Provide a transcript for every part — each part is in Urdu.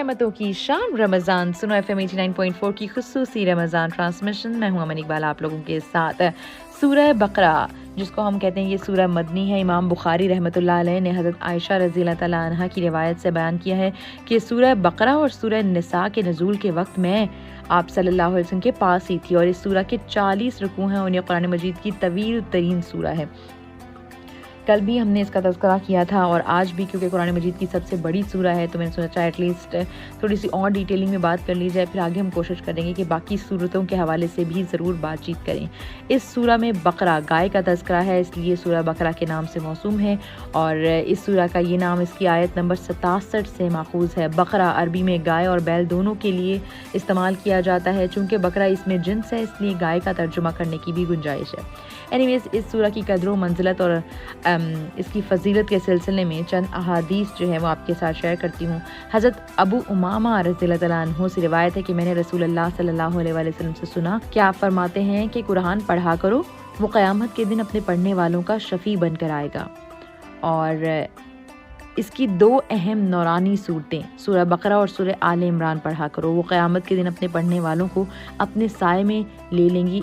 رحمتوں کی شان رمضان سنو FM 89.4 کی خصوصی رمضان ٹرانسمیشن. میں ہوں امن اقبال آپ لوگوں کے ساتھ. سورہ بقرہ جس کو ہم کہتے ہیں یہ سورہ مدنی ہے. امام بخاری رحمۃ اللہ علیہ نے حضرت عائشہ رضی اللہ تعالیٰ عنہ کی روایت سے بیان کیا ہے کہ سورہ بقرہ اور سورہ نساء کے نزول کے وقت میں آپ صلی اللہ علیہ وسلم کے پاس ہی تھی اور اس سورہ کے 40 رکوع ہیں اور یہ قرآن مجید کی طویل ترین سورہ ہے. کل بھی ہم نے اس کا تذکرہ کیا تھا اور آج بھی کیونکہ قرآن مجید کی سب سے بڑی سورہ ہے تو میں نے سوچا ایٹ لیسٹ تھوڑی سی اور ڈیٹیلنگ میں بات کر لی جائے. پھر آگے ہم کوشش کریں گے کہ باقی سورتوں کے حوالے سے بھی ضرور بات چیت کریں. اس سورہ میں بقرہ گائے کا تذکرہ ہے اس لیے سورہ بقرہ کے نام سے موسوم ہے اور اس سورہ کا یہ نام اس کی آیت نمبر 67 سے ماخوذ ہے. بقرہ عربی میں گائے اور بیل دونوں کے لیے استعمال کیا جاتا ہے. چونکہ بقرہ اس میں جنس ہے اس لیے گائے کا ترجمہ کرنے کی بھی گنجائش ہے. اینیویز اس سورہ کی قدر و منزلت اور اس کی فضیلت کے سلسلے میں چند احادیث جو ہے وہ آپ کے ساتھ شیئر کرتی ہوں. حضرت ابو امامہ رضی اللہ تعالیٰ عنہ سے روایت ہے کہ میں نے رسول اللہ صلی اللہ علیہ وآلہ وسلم سے سنا کہ آپ فرماتے ہیں کہ قرآن پڑھا کرو وہ قیامت کے دن اپنے پڑھنے والوں کا شفیع بن کر آئے گا. اور اس کی دو اہم نورانی صورتیں سورہ بقرہ اور سورہ آل عمران پڑھا کرو وہ قیامت کے دن اپنے پڑھنے والوں کو اپنے سائے میں لے لیں گی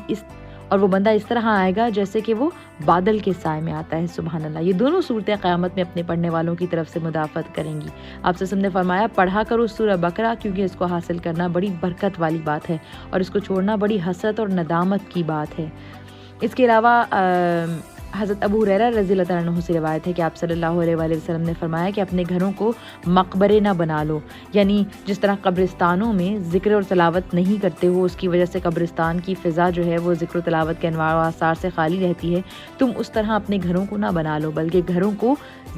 اور وہ بندہ اس طرح آئے گا جیسے کہ وہ بادل کے سائے میں آتا ہے. سبحان اللہ. یہ دونوں صورتیں قیامت میں اپنے پڑھنے والوں کی طرف سے مدافعت کریں گی. آپ سے نے فرمایا پڑھا کرو سورہ بقرہ کیونکہ اس کو حاصل کرنا بڑی برکت والی بات ہے اور اس کو چھوڑنا بڑی حسرت اور ندامت کی بات ہے. اس کے علاوہ حضرت ابو ہریرہ رضی اللہ تعالیٰ عنہ سے روایت ہے کہ آپ صلی اللہ علیہ وآلہ وسلم نے فرمایا کہ اپنے گھروں کو مقبرے نہ بنا لو. یعنی جس طرح قبرستانوں میں ذکر اور تلاوت نہیں کرتے ہو اس کی وجہ سے قبرستان کی فضا جو ہے وہ ذکر و تلاوت کے انواع و آثار سے خالی رہتی ہے. تم اس طرح اپنے گھروں کو نہ بنا لو بلکہ گھروں کو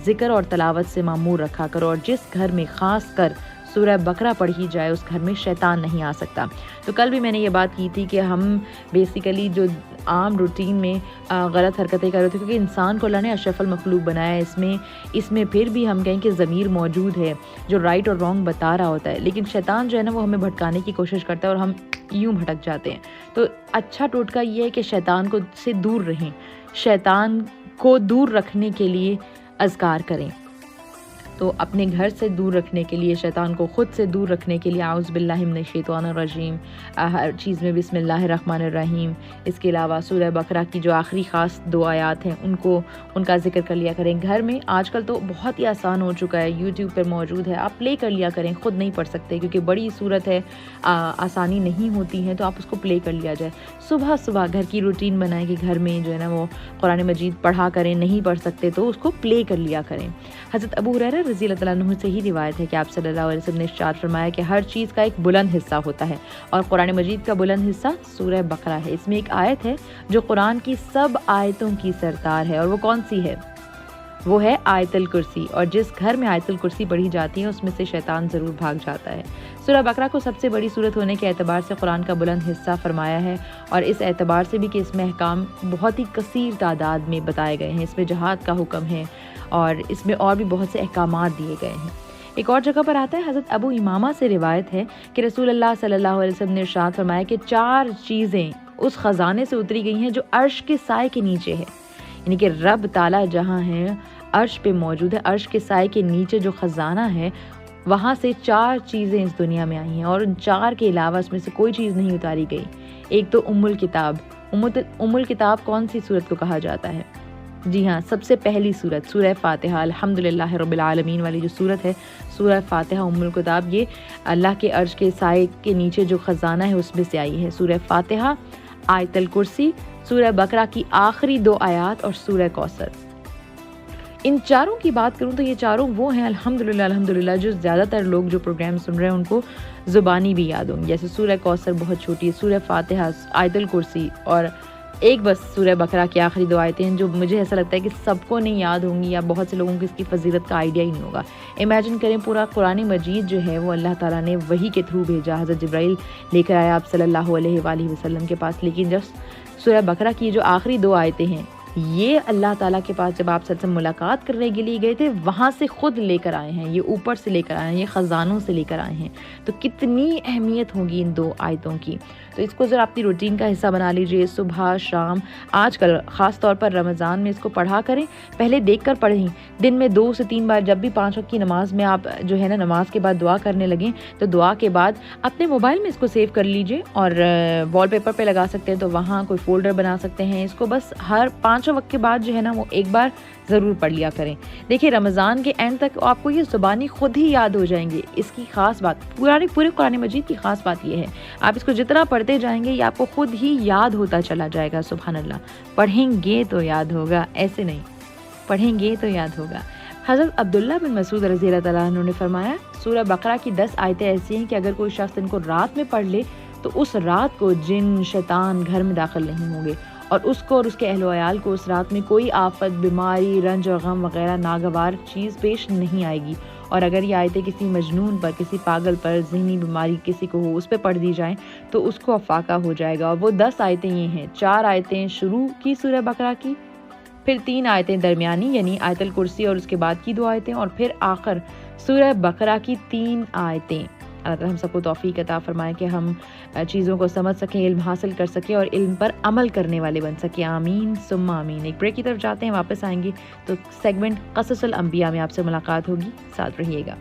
ذکر اور تلاوت سے معمور رکھا کرو. اور جس گھر میں خاص کر سورہ بقرہ پڑھی جائے اس گھر میں شیطان نہیں آ سکتا. تو کل بھی میں نے یہ بات کی تھی کہ ہم بیسیکلی جو عام روٹین میں غلط حرکتیں کر رہے تھے کیونکہ انسان کو اللہ نے اشرف المخلوق بنایا ہے. اس میں پھر بھی ہم کہیں کہ ضمیر موجود ہے جو رائٹ اور رانگ بتا رہا ہوتا ہے لیکن شیطان جو ہے نا وہ ہمیں بھٹکانے کی کوشش کرتا ہے اور ہم یوں بھٹک جاتے ہیں. تو اچھا ٹوٹکا یہ ہے کہ شیطان کو سے دور رہیں. شیطان کو دور رکھنے کے لیے اذکار کریں. تو اپنے گھر سے دور رکھنے کے لیے شیطان کو خود سے دور رکھنے کے لیے اعوذ باللہ من الشیطان الرجیم ہر چیز میں بسم اللہ الرحمن الرحیم. اس کے علاوہ سورہ بقرہ کی جو آخری خاص 2 آیات ہیں ان کا ذکر کر لیا کریں گھر میں. آج کل تو بہت ہی آسان ہو چکا ہے یوٹیوب پر موجود ہے آپ پلے کر لیا کریں. خود نہیں پڑھ سکتے کیونکہ بڑی صورت ہے آسانی نہیں ہوتی ہے تو آپ اس کو پلے کر لیا جائے. صبح گھر کی روٹین بنائیں کہ گھر میں جو ہے نا وہ قرآن مجید پڑھا کریں. نہیں پڑھ سکتے تو اس کو پلے کر لیا کریں. حضرت ابو ہریرہ رضی اللہ تعالیٰ عنہ سے ہی روایت ہے کہ آپ صلی اللہ علیہ وسلم نے ارشاد فرمایا کہ ہر چیز کا ایک بلند حصہ ہوتا ہے اور قرآن مجید کا بلند حصہ سورہ بقرہ ہے. اس میں ایک آیت ہے جو قرآن کی سب آیتوں کی سردار ہے اور وہ کون سی ہے؟ وہ ہے آیت الکرسی. اور جس گھر میں آیت الکرسی پڑھی جاتی ہے اس میں سے شیطان ضرور بھاگ جاتا ہے. سورہ بقرہ کو سب سے بڑی سورت ہونے کے اعتبار سے قرآن کا بلند حصہ فرمایا ہے اور اس اعتبار سے بھی کہ اس میں احکام بہت ہی کثیر تعداد میں بتائے گئے ہیں. اس میں جہاد کا حکم ہے اور اس میں اور بھی بہت سے احکامات دیے گئے ہیں. ایک اور جگہ پر آتا ہے حضرت ابو امامہ سے روایت ہے کہ رسول اللہ صلی اللہ علیہ وسلم نے ارشاد فرمایا کہ 4 چیزیں اس خزانے سے اتری گئی ہیں جو عرش کے سائے کے نیچے ہے. یعنی کہ رب تعالیٰ جہاں ہے عرش پہ موجود ہے. عرش کے سائے کے نیچے جو خزانہ ہے وہاں سے 4 چیزیں اس دنیا میں آئی ہیں اور ان 4 کے علاوہ اس میں سے کوئی چیز نہیں اتاری گئی. ایک تو ام الکتاب. ام الکتاب کون سی سورت کو کہا جاتا ہے؟ جی ہاں سب سے پہلی سورت سورہ فاتحہ الحمدللہ رب العالمین والی جو سورت ہے سورہ فاتحہ ام الکتاب. یہ اللہ کے عرش کے سائے کے نیچے جو خزانہ ہے اس میں سے آئی ہے. سورہ فاتحہ، آیت الکرسی، سورہ بقرہ کی آخری 2 آیات اور سورہ کوثر. ان 4 کی بات کروں تو یہ 4 وہ ہیں الحمدللہ جو زیادہ تر لوگ جو پروگرام سن رہے ہیں ان کو زبانی بھی یاد ہوں گی. جیسے سورہ کوثر بہت چھوٹی ہے، سورہ فاتحہ، آیت الکرسی اور ایک بس سورہ بقرہ کی آخری 2 آیتیں جو مجھے ایسا لگتا ہے کہ سب کو نہیں یاد ہوں گی یا بہت سے لوگوں کو اس کی فضیلت کا آئیڈیا ہی نہیں ہوگا. امیجن کریں پورا قرآن مجید جو ہے وہ اللہ تعالیٰ نے وحی کے تھرو بھیجا. حضرت جبرائیل لے کر آیا آپ صلی اللہ علیہ وآلہ وسلم کے پاس. لیکن جب سورہ بقرہ کی جو آخری 2 آیتیں ہیں یہ اللہ تعالیٰ کے پاس جب آپ سے ملاقات کرنے کے لیے گئے تھے وہاں سے خود لے کر آئے ہیں، یہ اوپر سے لے کر آئے ہیں، یہ خزانوں سے لے کر آئے ہیں. تو کتنی اہمیت ہوگی ان 2 آیتوں کی. تو اس کو ذرا اپنی روٹین کا حصہ بنا لیجئے، صبح شام آج کل خاص طور پر رمضان میں اس کو پڑھا کریں. پہلے دیکھ کر پڑھیں، دن میں 2 سے 3 بار، جب بھی 5 وقت کی نماز میں آپ جو ہے نا نماز کے بعد دعا کرنے لگیں تو دعا کے بعد اپنے موبائل میں اس کو سیو کر لیجئے، اور وال پیپر پہ لگا سکتے ہیں تو وہاں کوئی فولڈر بنا سکتے ہیں. اس کو بس ہر 5 وقت کے بعد جو ہے نا وہ ایک بار ضرور پڑھ لیا کریں. دیکھیں رمضان کے اینڈ تک آپ کو یہ زبانی خود ہی یاد ہو جائیں گے. اس کی خاص بات پورے قرآن مجید کی خاص بات یہ ہے، آپ اس کو جتنا پڑھتے جائیں گے یہ آپ کو خود ہی یاد ہوتا چلا جائے گا. سبحان اللہ. پڑھیں گے تو یاد ہوگا، ایسے نہیں، پڑھیں گے تو یاد ہوگا. حضرت عبداللہ بن مسعود رضی اللہ تعالیٰ عنہ نے فرمایا سورہ بقرہ کی 10 آیتیں ایسی ہیں کہ اگر کوئی شخص ان کو رات میں پڑھ لے تو اس رات کو جن شیطان گھر میں داخل نہیں ہوں گے، اور اس کو اور اس کے اہل و عیال کو اس رات میں کوئی آفت، بیماری، رنج اور غم وغیرہ ناگوار چیز پیش نہیں آئے گی. اور اگر یہ آیتیں کسی مجنون پر، کسی پاگل پر، ذہنی بیماری کسی کو ہو، اس پہ پڑھ دی جائیں تو اس کو افاقہ ہو جائے گا. اور وہ 10 آیتیں یہ ہیں، 4 آیتیں شروع کی سورہ بقرہ کی، پھر 3 آیتیں درمیانی یعنی آیت الکرسی اور اس کے بعد کی 2 آیتیں، اور پھر آخر سورہ بقرہ کی 3 آیتیں. اللہ تعالیٰ ہم سب کو توفیق عطا فرمائے کہ ہم چیزوں کو سمجھ سکیں، علم حاصل کر سکیں اور علم پر عمل کرنے والے بن سکیں. آمین ثم آمین. ایک بریک کی طرف جاتے ہیں، واپس آئیں گے تو سیگمنٹ قصص الانبیاء میں آپ سے ملاقات ہوگی. ساتھ رہیے گا.